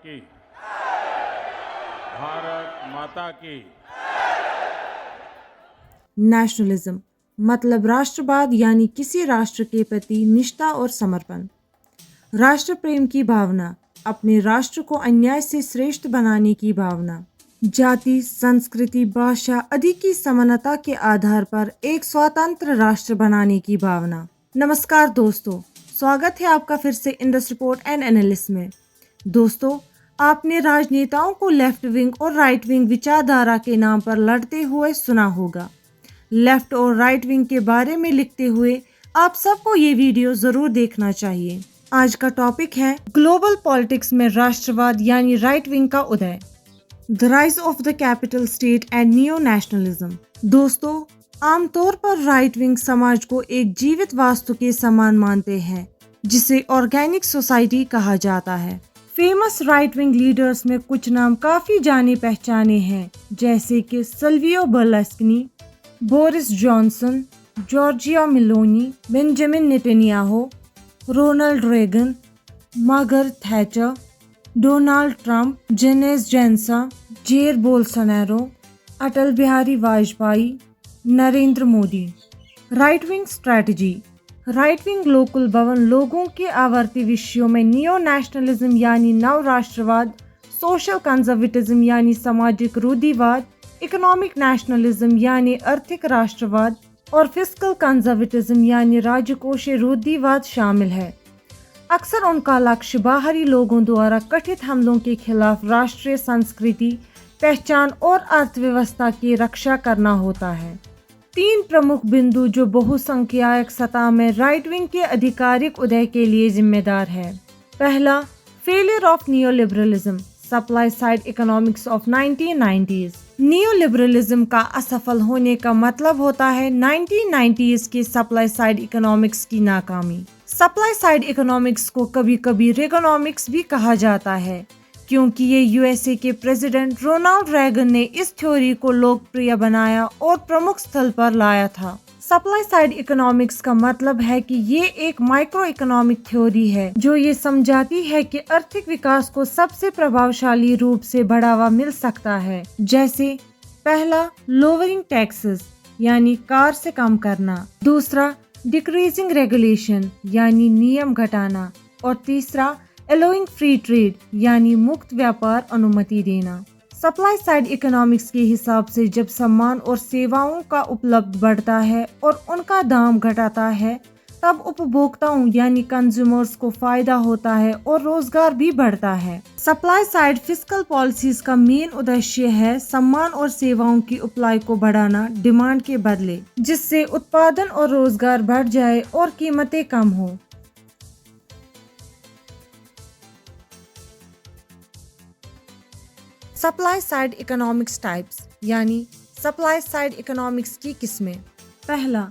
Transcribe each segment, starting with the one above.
की। भारत माता की। नेशनलिज्म मतलब राष्ट्रवाद यानी किसी राष्ट्र के प्रति निष्ठा और समर्पण। राष्ट्र प्रेम की भावना, अपने राष्ट्र को अन्याय से श्रेष्ठ बनाने की भावना। जाति, संस्कृति, भाषा आदि की समानता के आधार पर एक स्वतंत्र राष्ट्र बनाने की भावना। नमस्कार दोस्तों, स्वागत है आपका फिर से इंडस रिपोर्ट एंड एनालिसिस में। दोस्तों, आपने राजनेताओं को लेफ्ट विंग और राइट विंग विचारधारा के नाम पर लड़ते हुए सुना होगा। लेफ्ट और राइट विंग के बारे में लिखते हुए आप सबको ये वीडियो जरूर देखना चाहिए। आज का टॉपिक है ग्लोबल पॉलिटिक्स में राष्ट्रवाद यानी राइट विंग का उदय, the rise of the capital state and neo nationalism. दोस्तों, आमतौर पर राइट विंग समाज को एक जीवित वास्तु के समान मानते हैं, जिसे ऑर्गेनिक सोसाइटी कहा जाता है। फेमस राइट विंग लीडर्स में कुछ नाम काफी जाने पहचाने हैं, जैसे कि Silvio Berlusconi, Boris Johnson, Giorgia Meloni, Benjamin Netanyahu, Ronald Reagan, Margaret Thatcher, Donald Trump, Janez Jansa, Jair Bolsonaro, Atal Bihari Vajpayee, Narendra Modi. Right wing strategy. Right wing local भवन लोगों के आवर्ती विषयों में नियो नेशनलिज्म यानी नव राष्ट्रवाद, सोशल कंजर्वेटिज्म यानी सामाजिक रूढ़िवाद, इकोनॉमिक नेशनलिज्म यानी आर्थिक राष्ट्रवाद और फिस्कल कंजर्वेटिज्म यानी राजकोषीय रूढ़िवाद शामिल है। अक्सर उनका लक्ष्य बाहरी लोगों द्वारा कथित हमलों के खिलाफ राष्ट्रीय संस्कृति, पहचान और अर्थव्यवस्था की रक्षा करना होता है। तीन प्रमुख बिंदु जो बहुसंख्यक सतह में राइट विंग के आधिकारिक उदय के लिए जिम्मेदार है। पहला, failure of neoliberalism, supply side economics of 1990s। Neoliberalism का असफल होने का मतलब होता है 1990s के सप्लाई साइड इकोनॉमिक्स की नाकामी। सप्लाई साइड इकोनॉमिक्स को कभी कभी रेगोनॉमिक्स भी कहा जाता है, क्योंकि ये यूएसए के प्रेसिडेंट रोनाल्ड रेगन ने इस थ्योरी को लोकप्रिय बनाया और प्रमुख स्थल पर लाया था। सप्लाई साइड इकोनॉमिक्स का मतलब है कि ये एक माइक्रो इकोनॉमिक थ्योरी है जो ये समझाती है कि आर्थिक विकास को सबसे प्रभावशाली रूप से बढ़ावा मिल सकता है, जैसे पहला, लोअरिंग टैक्सेस यानी कर से कम करना, दूसरा, डिक्रीजिंग रेगुलेशन यानी नियम घटाना, और तीसरा, अलोइंग फ्री ट्रेड यानी मुक्त व्यापार अनुमति देना। सप्लाई साइड इकोनॉमिक्स के हिसाब से जब सामान और सेवाओं का उपलब्ध बढ़ता है और उनका दाम घटाता है, तब उपभोक्ताओं यानी कंज्यूमर्स को फायदा होता है और रोजगार भी बढ़ता है। सप्लाई साइड फिस्कल पॉलिसीज का मेन उद्देश्य है सामान और सेवाओं की सप्लाई को बढ़ाना डिमांड के बदले, जिससे उत्पादन और रोजगार बढ़ जाए और कीमतें कम हो। सप्लाई साइड इकोनॉमिक्स टाइप्स यानी सप्लाई साइड इकोनॉमिक्स की किस्में। पहला,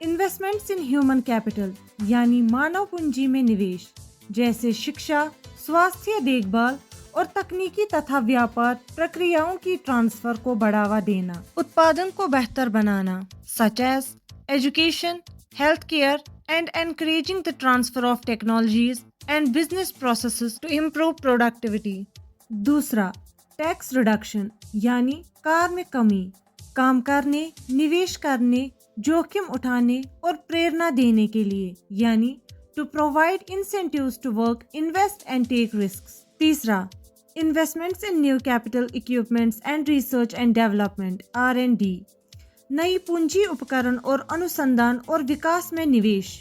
इन्वेस्टमेंट्स इन ह्यूमन कैपिटल यानी मानव पूंजी में निवेश, जैसे शिक्षा, स्वास्थ्य देखभाल और तकनीकी तथा व्यापार प्रक्रियाओं की ट्रांसफर को बढ़ावा देना। उत्पादन को बेहतर बनाना, such as education, health care and encouraging the transfer of technologies and business processes to improve productivity. दूसरा, टैक्स रिडक्शन यानी कर में कमी, काम करने, निवेश करने, जोखिम उठाने और प्रेरणा देने के लिए, यानी to provide incentives to work, invest and take risks. तीसरा, investments in new capital equipments and research and development R&D, नई पूंजी, उपकरण और अनुसंधान और विकास में निवेश,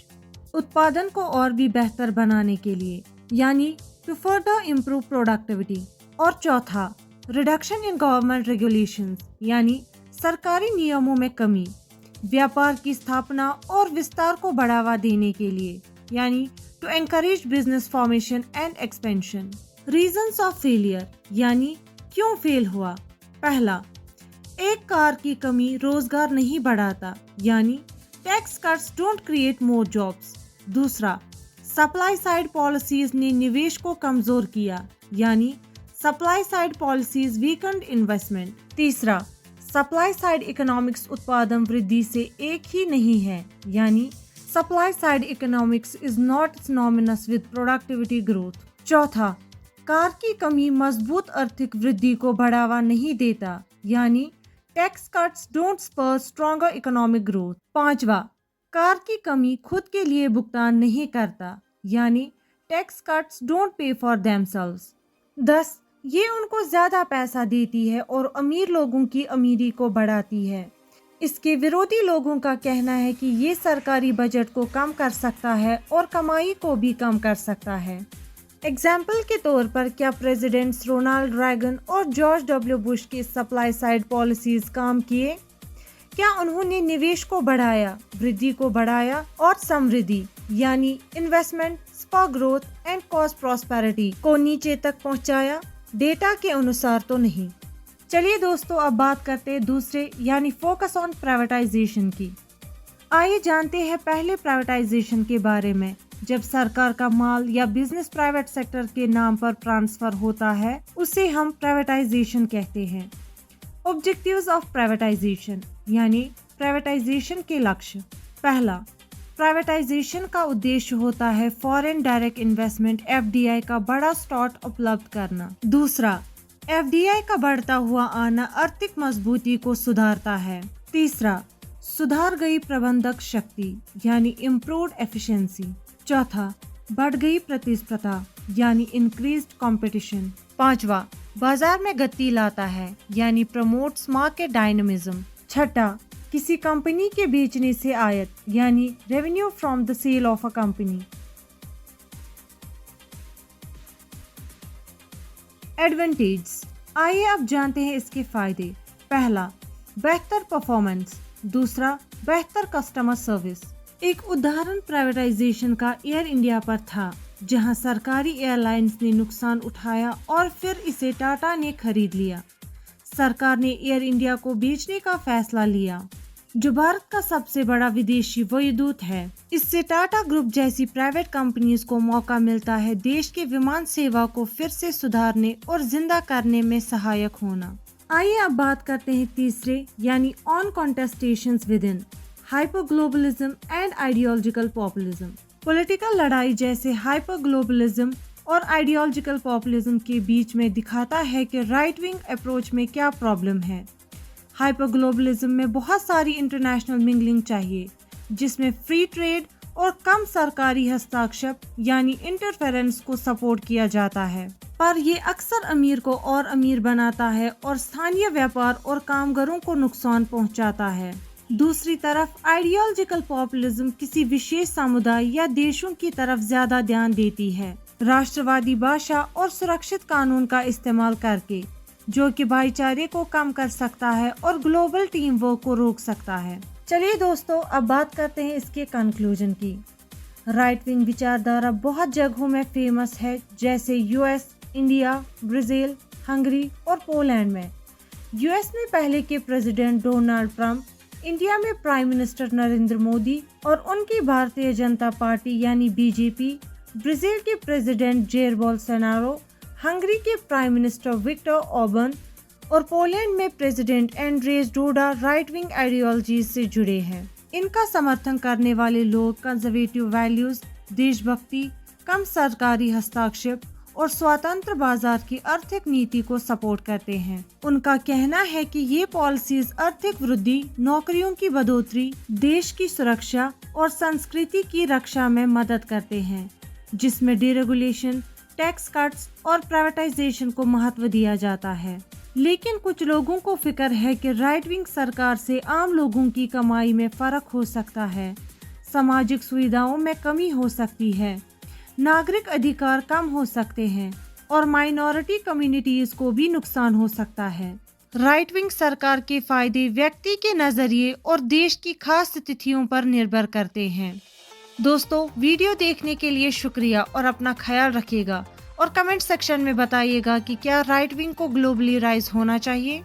उत्पादन को और भी बेहतर बनाने के लिए, यानी टू फर्दर इम्प्रूव प्रोडक्टिविटी। और चौथा, रिडक्शन इन गवर्नमेंट रेगुलेशंस यानी सरकारी नियमों में कमी, व्यापार की स्थापना और विस्तार को बढ़ावा देने के लिए, यानी to encourage business formation and expansion. Reasons of failure यानी क्यों फेल हुआ। पहला, एक कार की कमी रोजगार नहीं बढ़ाता, यानी tax cuts don't create more jobs. दूसरा, सप्लाई साइड पॉलिसीज ने निवेश को कमजोर किया, यानी supply side policies weekend investment. तीसरा, सप्लाई साइड इकोनॉमिक्स उत्पादन वृद्धि से एक ही नहीं है, यानी supply side economics is not synonymous with productivity growth. चौथा, कार की कमी मजबूत आर्थिक वृद्धि को बढ़ावा नहीं देता, यानी tax cuts don't spur stronger economic growth. पांचवा, कार की कमी खुद के लिए भुगतान नहीं करता, यानी tax cuts don't pay for themselves. 10, ये उनको ज्यादा पैसा देती है और अमीर लोगों की अमीरी को बढ़ाती है। इसके विरोधी लोगों का कहना है कि ये सरकारी बजट को कम कर सकता है और कमाई को भी कम कर सकता है। एग्जाम्पल के तौर पर, क्या प्रेसिडेंट्स रोनाल्ड रेगन और जॉर्ज डब्ल्यू बुश की सप्लाई साइड पॉलिसीज काम किए? क्या उन्होंने निवेश को बढ़ाया, वृद्धि को बढ़ाया और समृद्धि यानी investment, spa growth and cost prosperity को नीचे तक पहुंचाया? डेटा के अनुसार तो नहीं। चलिए दोस्तों, अब बात करते हैं दूसरे यानी फोकस ऑन प्राइवेटाइजेशन की। आइए जानते हैं पहले प्राइवेटाइजेशन के बारे में। जब सरकार का माल या बिजनेस प्राइवेट सेक्टर के नाम पर ट्रांसफर होता है, उसे हम प्राइवेटाइजेशन कहते हैं। ऑब्जेक्टिव्स ऑफ प्राइवेटाइजेशन यानी प्राइवेटाइजेशन के लक्ष्य। पहला, प्राइवेटाइजेशन का उद्देश्य होता है फॉरेन डायरेक्ट इन्वेस्टमेंट (FDI) का बड़ा स्लॉट उपलब्ध करना। दूसरा, FDI का बढ़ता हुआ आना आर्थिक मजबूती को सुधारता है। तीसरा, सुधार गई प्रबंधक शक्ति यानी इम्प्रूव्ड एफिशिएंसी। चौथा, बढ़ गई प्रतिस्पर्धा यानी इंक्रीज्ड कंपटीशन। पांचवा, बाजार में गति लाता है यानी प्रमोट्स मार्केट डायनामिज्म। छठा, किसी कंपनी के बेचने से आयत यानी revenue from the sale of a company. Advantage, आइए अब जानते हैं इसके फायदे। पहला, बेहतर परफॉर्मेंस। दूसरा, बेहतर कस्टमर सर्विस। एक उदाहरण प्राइवेटाइजेशन का एयर इंडिया पर था, जहां सरकारी एयरलाइंस ने नुकसान उठाया और फिर इसे टाटा ने खरीद लिया। सरकार ने एयर इंडिया को बेचने का फैसला लिया, जो भारत का सबसे बड़ा विदेशी वायुदूत है। इससे टाटा ग्रुप जैसी प्राइवेट कंपनीज को मौका मिलता है देश के विमान सेवा को फिर से सुधारने और जिंदा करने में सहायक होना। आइए अब बात करते हैं तीसरे यानी on contestations within hyper globalism and ideological populism. Political लड़ाई जैसे हाइपर ग्लोबलिज्म और आइडियोलॉजिकल पॉपुलिज्म के बीच में दिखाता है कि राइट विंग अप्रोच में क्या प्रॉब्लम है। हाइपर ग्लोबलिज्म में बहुत सारी इंटरनेशनल मिंगलिंग चाहिए, जिसमें फ्री ट्रेड और कम सरकारी हस्तक्षेप यानी इंटरफेरेंस को सपोर्ट किया जाता है, पर ये अक्सर अमीर को और अमीर बनाता है और स्थानीय व्यापार और कामगारों को नुकसान पहुंचाता है। दूसरी तरफ आइडियोलॉजिकल पॉपुलिज्म किसी विशेष समुदाय या देशों की तरफ ज्यादा ध्यान देती है, राष्ट्रवादी भाषा और सुरक्षित कानून का इस्तेमाल करके, जो कि भाईचारे को कम कर सकता है और ग्लोबल टीम वर्क को रोक सकता है। चलिए दोस्तों, अब बात करते हैं इसके कंक्लूजन की। राइट विंग विचारधारा बहुत जगहों में फेमस है, जैसे यूएस, इंडिया, ब्राजील, हंगरी और पोलैंड में। यूएस में पहले के प्रेसिडेंट डोनाल्ड ट्रंप, इंडिया में प्राइम मिनिस्टर नरेंद्र मोदी और उनकी भारतीय जनता पार्टी यानी बीजेपी, ब्राजील के प्रेसिडेंट जेर बोल्सोनारो, हंगरी के प्राइम मिनिस्टर विक्टर ऑर्बन और पोलैंड में president Andrzej Duda right wing ideology से जुड़े हैं। इनका समर्थन करने वाले लोग कंजर्वेटिव वैल्यूज, देशभक्ति, कम सरकारी हस्तक्षेप और स्वतंत्र बाजार की आर्थिक नीति को सपोर्ट करते हैं। उनका कहना है कि ये पॉलिसीज आर्थिक वृद्धि, नौकरियों की बढ़ोतरी, देश की सुरक्षा और संस्कृति की रक्षा में मदद करते हैं, जिसमें डीरेगुलेशन, टैक्स कट्स और प्राइवेटाइजेशन को महत्व दिया जाता है। लेकिन कुछ लोगों को फिक्र है कि राइट विंग सरकार से आम लोगों की कमाई में फर्क हो सकता है, सामाजिक सुविधाओं में कमी हो सकती है, नागरिक अधिकार कम हो सकते हैं और माइनॉरिटी कम्युनिटीज को भी नुकसान हो सकता है। राइट विंग सरकार के फायदे व्यक्ति के नजरिए और देश की खास स्थितियों पर निर्भर करते हैं। दोस्तों, वीडियो देखने के लिए शुक्रिया और अपना ख्याल रखिएगा और कमेंट सेक्शन में बताइएगा कि क्या राइट विंग को ग्लोबली राइज होना चाहिए।